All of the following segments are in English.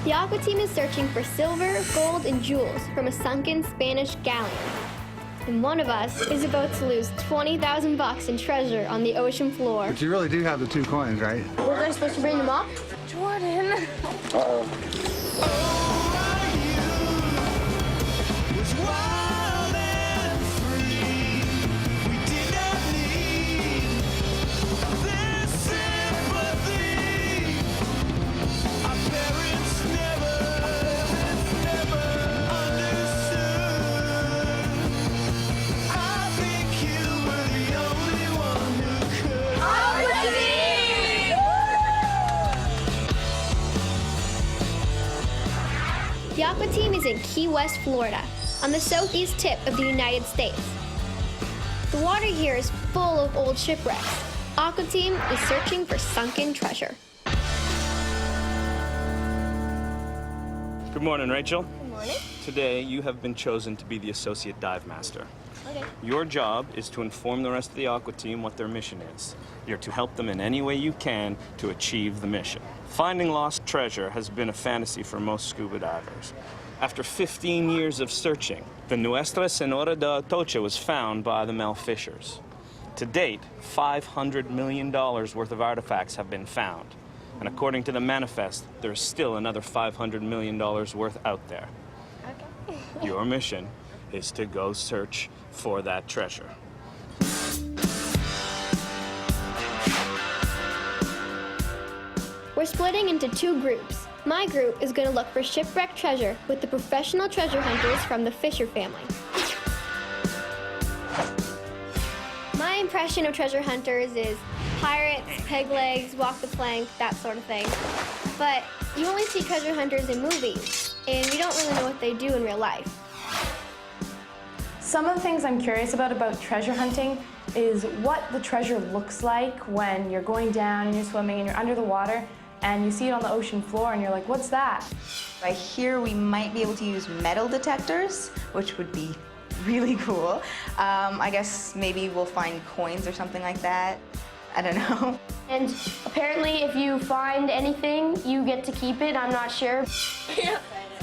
The Aquateam is searching for silver, gold, and jewels from a sunken Spanish galleon. And one of us is about to lose 20,000 bucks in treasure on the ocean floor. But you really do have the 2 coins, right? Were I supposed to bring them up? Jordan. Uh-oh. The Aquateam is in Key West, Florida, on the southeast tip of the United States. The water here is full of old shipwrecks. Aquateam is searching for sunken treasure. Good morning, Rachel. Good morning. Today, you have been chosen to be the Associate Dive Master. Okay. Your job is to inform the rest of the Aquateam what their mission is. You're to help them in any way you can to achieve the mission. Finding lost treasure has been a fantasy for most scuba divers. After 15 years of searching, the Nuestra Senora de Atocha was found by the Mel Fishers. To date, $500 million worth of artifacts have been found. And according to the manifest, there's still another $500 million worth out there. Okay. Your mission is to go search for that treasure. We're splitting into 2 groups. My group is going to look for shipwrecked treasure with the professional treasure hunters from the Fisher family. My impression of treasure hunters is pirates, peg legs, walk the plank, that sort of thing. But you only see treasure hunters in movies, and you don't really know what they do in real life. Some of the things I'm curious about treasure hunting is what the treasure looks like when you're going down and you're swimming and you're under the water and you see it on the ocean floor and you're like, what's that? I hear we might be able to use metal detectors, which would be really cool. I guess maybe we'll find coins or something like that. I don't know. And apparently if you find anything, you get to keep it. I'm not sure. Yeah.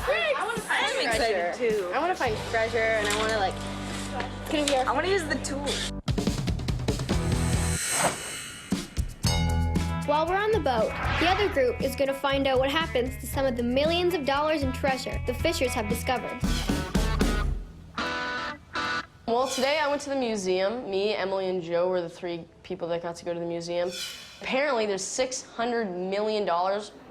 I want to find treasure too. I want to find treasure, and I want to I want to use the tool. While we're on the boat, the other group is going to find out what happens to some of the millions of dollars in treasure the Fishers have discovered. Well, today I went to the museum. Me, Emily, and Joe were the 3 people that got to go to the museum. Apparently, there's $600 million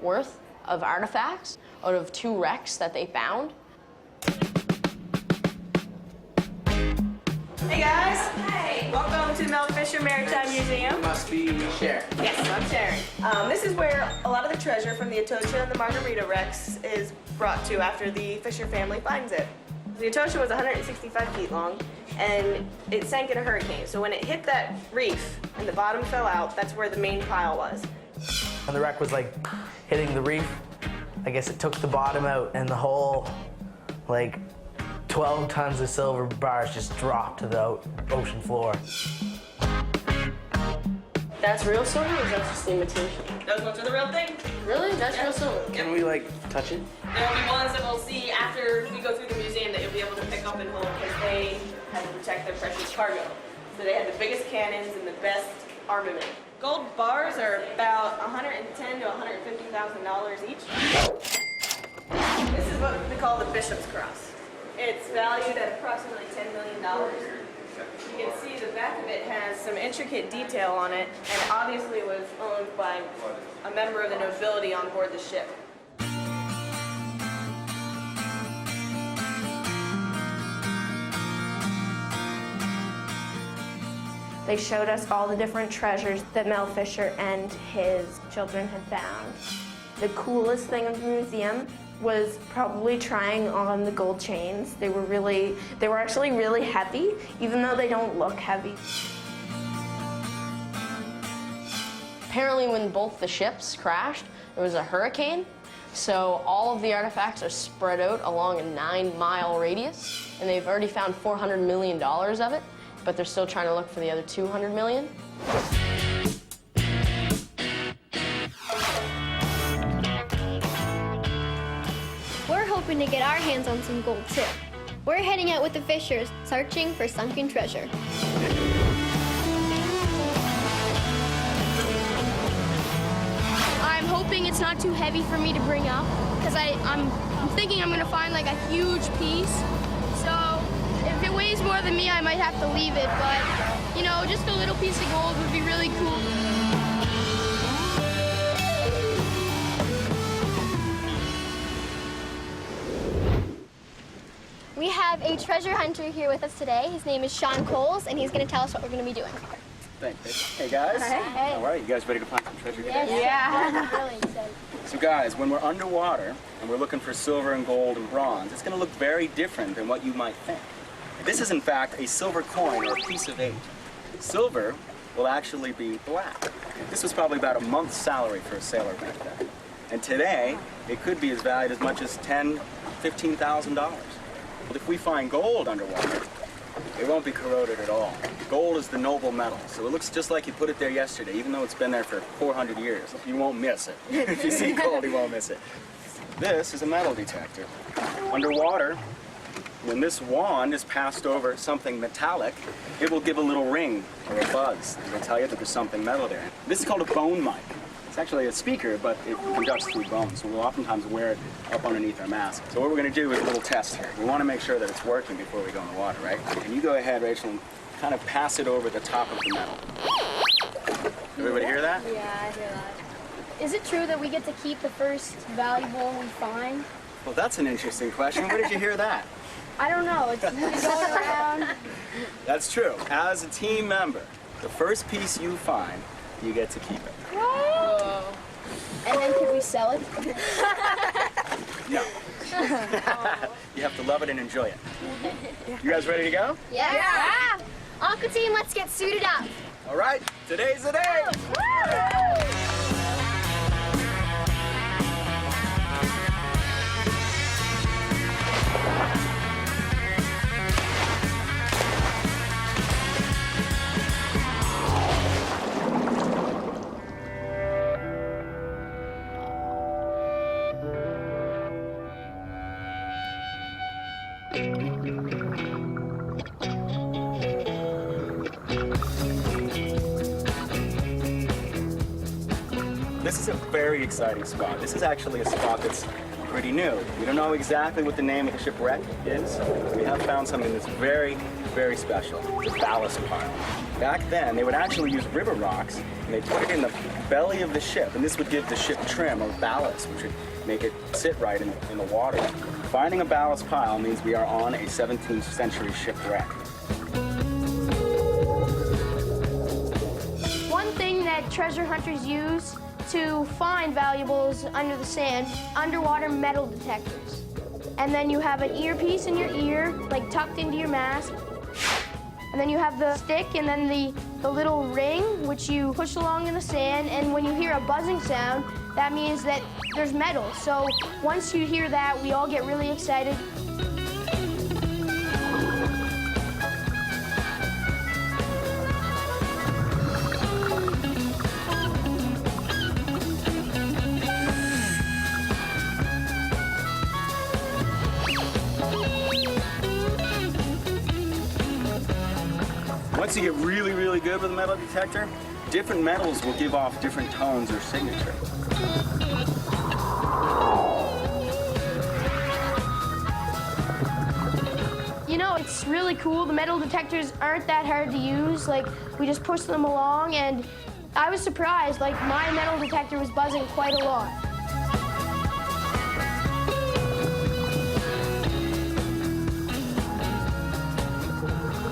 worth of artifacts out of 2 wrecks that they found. Hey guys! Hey! Welcome to Mel Fisher Maritime Museum. Must be Sharon. Yes, I'm Sharon. This is where a lot of the treasure from the Atocha and the Margarita wrecks is brought to after the Fisher family finds it. The Atocha was 165 feet long, and it sank in a hurricane. So when it hit that reef and the bottom fell out, that's where the main pile was. When the wreck was like hitting the reef, I guess it took the bottom out and the whole 12 tons of silver bars just dropped to the ocean floor. That's real silver, or is that just imitation? Those ones are the real thing. Really? That's real silver? Can we touch it? There'll be ones that we'll see after we go through the museum that you'll be able to pick up and hold because they had to protect their precious cargo. So they had the biggest cannons and the best armament. Gold bars are about $110,000 to $150,000 each. This is what we call the Bishop's Cross. It's valued at approximately $10 million. You can see the back of it has some intricate detail on it, and obviously was owned by a member of the nobility on board the ship. They showed us all the different treasures that Mel Fisher and his children had found. The coolest thing of the museum was probably trying on the gold chains. They were actually really heavy, even though they don't look heavy. Apparently when both the ships crashed, there was a hurricane, so all of the artifacts are spread out along a 9-mile radius, and they've already found $400 million of it, but they're still trying to look for the other $200 million. hoping to get our hands on some gold too. We're heading out with the fishers, searching for sunken treasure. I'm hoping it's not too heavy for me to bring up, because I'm thinking I'm gonna find like a huge piece. So if it weighs more than me, I might have to leave it, but you know, just a little piece of gold would be really cool. We have a treasure hunter here with us today. His name is Sean Coles, and he's going to tell us what we're going to be doing. Thanks. Hey guys. Hey. All right, you guys ready to find some treasure today? Yeah. Really excited. So guys, when we're underwater and we're looking for silver and gold and bronze, it's going to look very different than what you might think. This is in fact a silver coin or a piece of 8. Silver will actually be black. This was probably about a month's salary for a sailor back then. And today, it could be as valued as much as $10,000, $15,000. But if we find gold underwater, it won't be corroded at all. Gold is the noble metal, so it looks just like you put it there yesterday, even though it's been there for 400 years. You won't miss it. If you see gold, you won't miss it. This is a metal detector. Underwater, when this wand is passed over something metallic, it will give a little ring or a buzz. It will tell you that there's something metal there. This is called a bone mic. It's actually a speaker, but it conducts through bones, so we'll oftentimes wear it up underneath our mask. So what we're going to do is a little test here. We want to make sure that it's working before we go in the water, right? And you go ahead, Rachel, and kind of pass it over the top of the metal. Everybody hear that? Yeah, I hear that. Is it true that we get to keep the first valuable we find? Well, that's an interesting question. Where did you hear that? I don't know. It's going around. That's true. As a team member, the first piece you find, you get to keep it. Whoa. And then could we sell it? No. You have to love it and enjoy it. You guys ready to go? Yeah. Aquateam, let's get suited up. All right, today's the day. This is a very exciting spot. This is actually a spot that's pretty new. We don't know exactly what the name of the shipwreck is. We have found something that's very, very special. It's a ballast pile. Back then, they would actually use river rocks, and they put it in the belly of the ship, and this would give the ship trim or ballast, which would make it sit right in the water. Finding a ballast pile means we are on a 17th century shipwreck. One thing that treasure hunters use to find valuables under the sand, underwater metal detectors. And then you have an earpiece in your ear, like tucked into your mask. And then you have the stick and then the little ring, which you push along in the sand. And when you hear a buzzing sound, that means that there's metal. So once you hear that, we all get really excited. Once you get really, really good with a metal detector, different metals will give off different tones or signature. You know, it's really cool. The metal detectors aren't that hard to use. Like, we just push them along, and I was surprised. Like, my metal detector was buzzing quite a lot.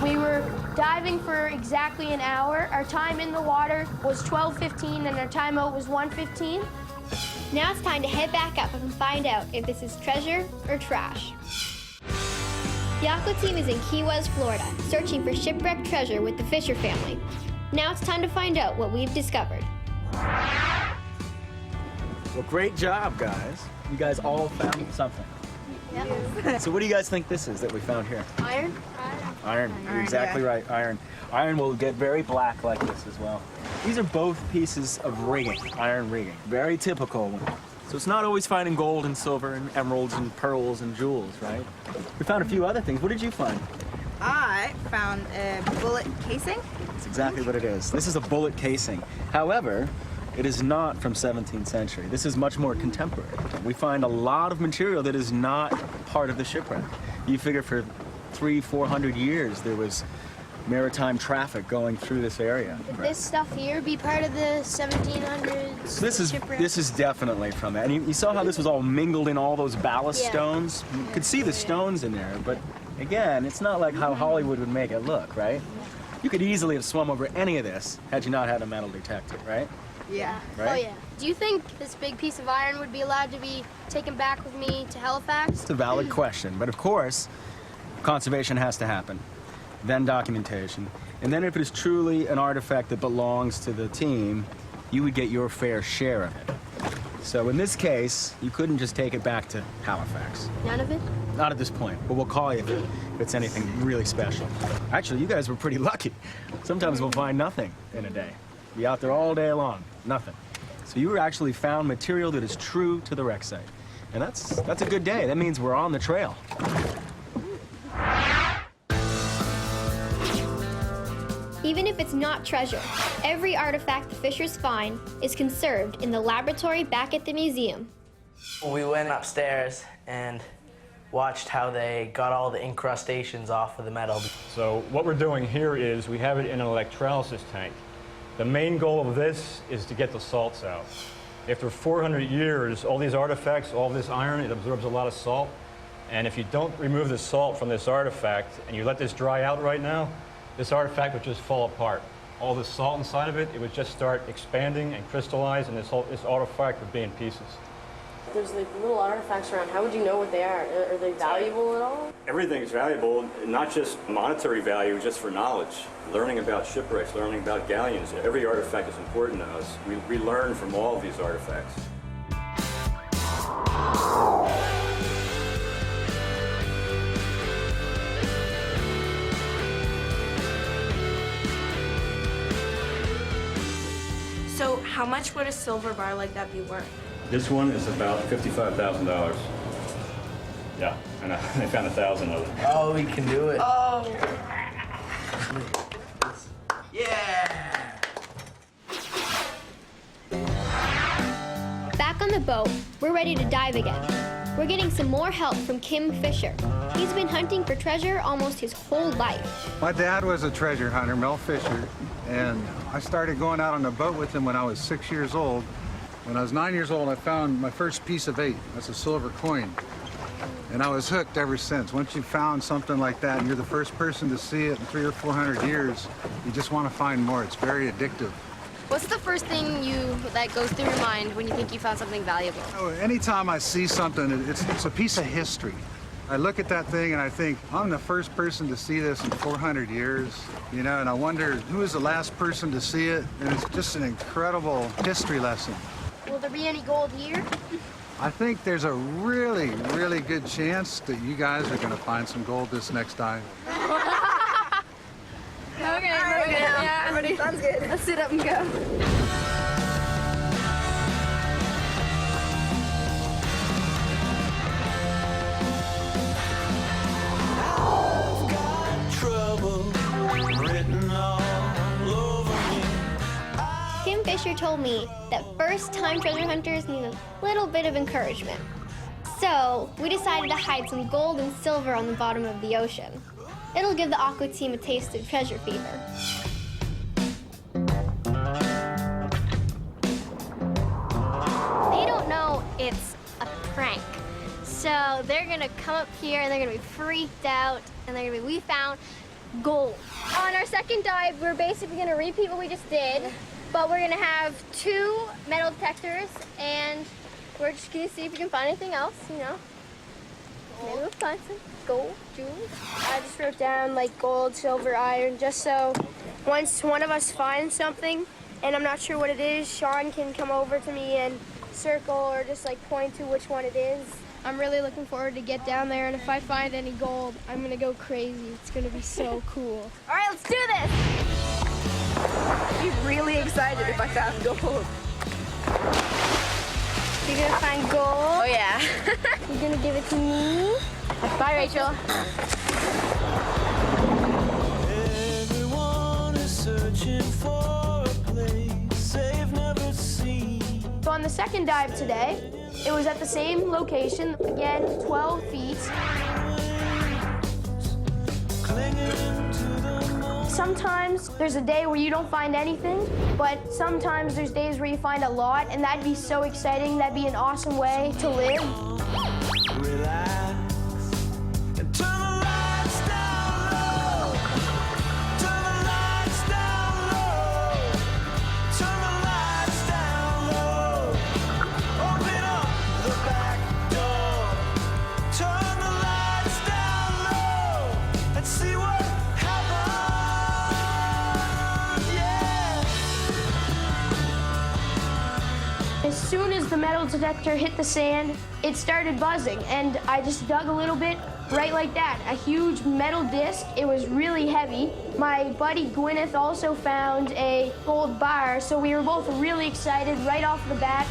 We were diving for exactly an hour. Our time in the water was 12:15 and our time out was 1:15. Now it's time to head back up and find out if this is treasure or trash. The Aquateam is in Key West, Florida, searching for shipwrecked treasure with the Fisher family. Now it's time to find out what we've discovered. Well, great job, guys. You guys all found something. Yep. So what do you guys think this is that we found here? Iron? Iron. You're exactly right, iron. Iron will get very black like this as well. These are both pieces of rigging, iron rigging. Very typical. So it's not always finding gold and silver and emeralds and pearls and jewels, right? We found a few other things. What did you find? I found a bullet casing. That's exactly what it is. This is a bullet casing. However, it is not from 17th century. This is much more contemporary. We find a lot of material that is not part of the shipwreck. You figure for 300-400 years there was maritime traffic going through this area. Would this stuff here be part of the 1700s shipwreck? This is definitely from that. And you saw how this was all mingled in all those ballast stones? You could see the stones in there, but again, it's not like how Hollywood would make it look, right? You could easily have swum over any of this had you not had a metal detector, right? Yeah. Right? Oh, yeah. Do you think this big piece of iron would be allowed to be taken back with me to Halifax? It's a valid question, but of course, conservation has to happen, then documentation, and then if it is truly an artifact that belongs to the team, you would get your fair share of it. So in this case, you couldn't just take it back to Halifax. None of it? Not at this point, but we'll call you if it's anything really special. Actually, you guys were pretty lucky. Sometimes we'll find nothing in a day. Be out there all day long, nothing. So you actually found material that is true to the wreck site. And that's a good day. That means we're on the trail. Even if it's not treasure, every artifact the fishers find is conserved in the laboratory back at the museum. We went upstairs and watched how they got all the incrustations off of the metal. So what we're doing here is we have it in an electrolysis tank. The main goal of this is to get the salts out. After 400 years, all these artifacts, all this iron, it absorbs a lot of salt. And if you don't remove the salt from this artifact and you let this dry out right now, this artifact would just fall apart. All the salt inside of it, it would just start expanding and crystallize, and this artifact would be in pieces. There's like little artifacts around. How would you know what they are? Are they valuable at all? Everything's valuable, not just monetary value, just for knowledge. Learning about shipwrecks, learning about galleons. Every artifact is important to us. We learn from all of these artifacts. So how much would a silver bar like that be worth? This one is about $55,000. Yeah, and they found 1,000 of them. Oh, we can do it. Oh. Yeah! Back on the boat, we're ready to dive again. We're getting some more help from Kim Fisher. He's been hunting for treasure almost his whole life. My dad was a treasure hunter, Mel Fisher, and I started going out on the boat with him when I was 6 years old. When I was 9 years old, I found my first piece of 8. That's a silver coin. And I was hooked ever since. Once you found something like that and you're the first person to see it in 300 or 400 years, you just want to find more. It's very addictive. What's the first thing that goes through your mind when you think you found something valuable? Oh, anytime I see something, it's a piece of history. I look at that thing and I think, I'm the first person to see this in 400 years, you know, and I wonder who was the last person to see it, and it's just an incredible history lesson. Will there be any gold here? I think there's a really, really good chance that you guys are going to find some gold this next dive. Okay, yeah, ready. Sounds good. Let's sit up and go. Kim Fisher told me that first-time treasure hunters need a little bit of encouragement. So we decided to hide some gold and silver on the bottom of the ocean. It'll give the Aquateam a taste of treasure fever. They don't know it's a prank. So they're gonna come up here and they're gonna be freaked out and they're gonna be, we found gold. On our second dive, we're basically gonna repeat what we just did, but we're gonna have 2 metal detectors and we're just gonna see if we can find anything else, you know. Maybe we'll find some gold, jewels. I just wrote down like gold, silver, iron, just so once one of us finds something and I'm not sure what it is, Sean can come over to me and circle or just like point to which one it is. I'm really looking forward to get down there, and if I find any gold, I'm gonna go crazy. It's gonna be so cool. All right, let's do this. I'd be really excited if I found gold. You're gonna find gold. Oh yeah. You're gonna give it to me. Bye, Rachel. Everyone is searching for a place they've never seen. So on the second dive today, it was at the same location, again, 12 feet. Sometimes there's a day where you don't find anything, but sometimes there's days where you find a lot, and that'd be so exciting. That'd be an awesome way to live. Relax and turn the lights down low. Turn the lights down low. Turn the lights down low. Open up the back door. Turn the lights down low and see what happens. Yeah. As soon as the metal detector hit the sand, it started buzzing, and I just dug a little bit right like that. A huge metal disc. It was really heavy. My buddy Gwyneth also found a gold bar, so we were both really excited right off the bat.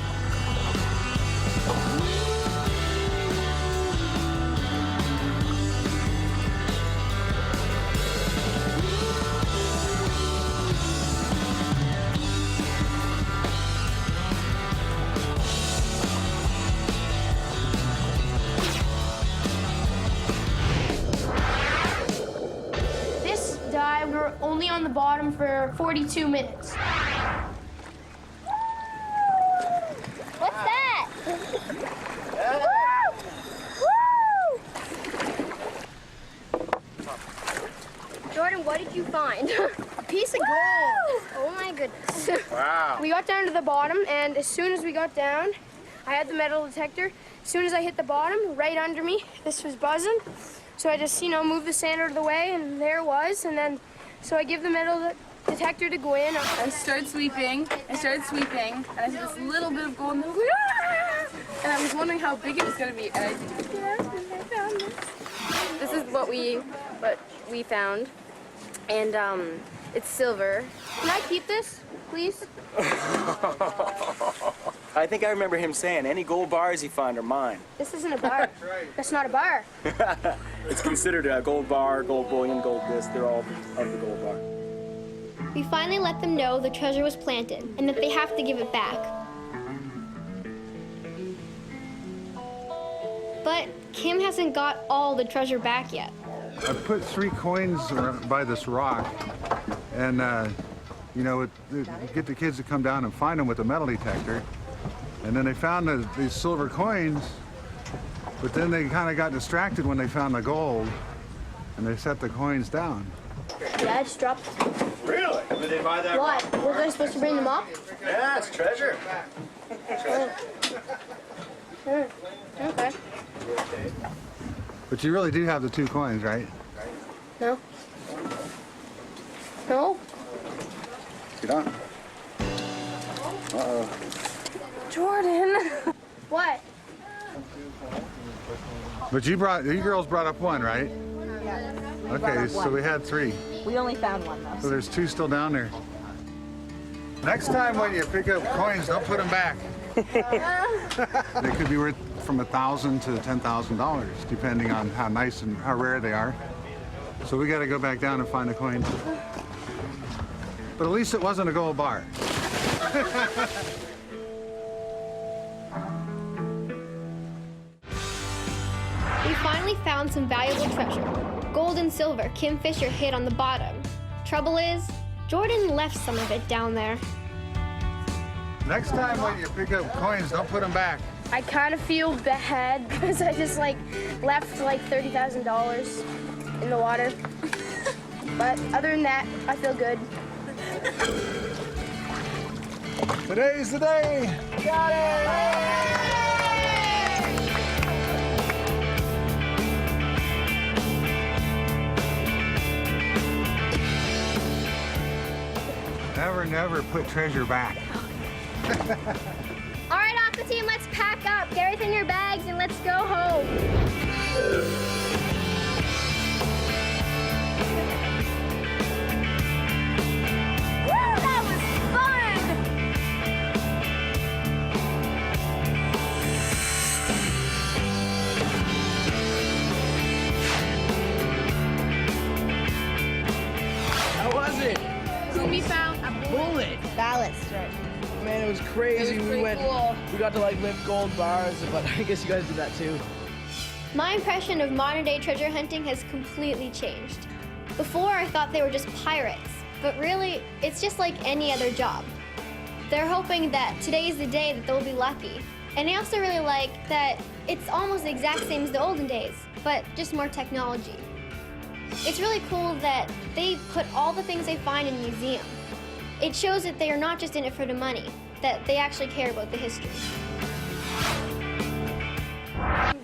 We were only on the bottom for 42 minutes. What's that? Jordan, what did you find? A piece of gold. Oh my goodness. Wow. We got down to the bottom, and as soon as we got down, I had the metal detector. As soon as I hit the bottom, right under me, this was buzzing. So I just, moved the sand out of the way, and there it was. And then, so I give the metal detector to Gwen. I started sweeping, and I saw this little bit of gold, and I was like, ah! And I was wondering how big it was going to be, and I found this. This is what we found, and it's silver. Can I keep this, please? I think I remember him saying, any gold bars you find are mine. This isn't a bar. That's not a bar. It's considered a gold bar, gold bullion, gold disc. They're all of the gold bar. We finally let them know the treasure was planted and that they have to give it back. But Kim hasn't got all the treasure back yet. I put 3 coins by this rock, and get the kids to come down and find them with a metal detector. And then they found these silver coins, but then they kind of got distracted when they found the gold, and they set the coins down. Yeah, I just dropped them. Really? Did they buy that? What? Were they supposed to bring them up? Yeah, it's treasure. Okay. But you really do have the 2 coins, right? No. No? Get on. Uh-oh. Jordan. What? But you girls brought up 1, right? Yeah. Okay, so we had 3. We only found 1 though. So there's 2 still down there. Next time when you pick up coins, don't put them back. They could be worth from $1,000 to $10,000, depending on how nice and how rare they are. So we got to go back down and find the coins. But at least it wasn't a gold bar. We finally found some valuable treasure. Gold and silver Kim Fisher hid on the bottom. Trouble is, Jordan left some of it down there. Next time when you pick up coins, don't put them back. I kind of feel bad because I just left $30,000 in the water. But other than that, I feel good. Today's the day. Got it! Never put treasure back. All right, Aquateam, let's pack up. Get everything in your bags and let's go home. Woo, that was fun! was crazy. It was pretty cool. We got to like lift gold bars, but I guess you guys did that too. My impression of modern day treasure hunting has completely changed. Before, I thought they were just pirates, but really, it's just like any other job. They're hoping that today's the day that they'll be lucky. And I also really like that it's almost the exact same as the olden days, but just more technology. It's really cool that they put all the things they find in a museum. It shows that they are not just in it for the money, that they actually care about the history.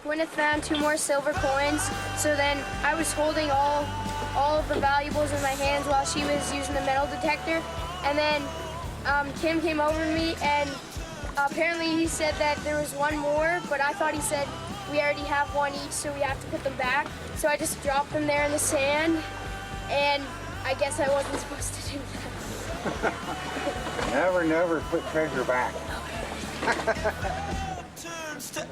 Gwyneth found 2 more silver coins, so then I was holding all of the valuables in my hands while she was using the metal detector, and then Kim came over to me, and apparently he said that there was 1 more, but I thought he said we already have 1 each, so we have to put them back. So I just dropped them there in the sand, and I guess I wasn't supposed to do that. Never put treasure back. Turns to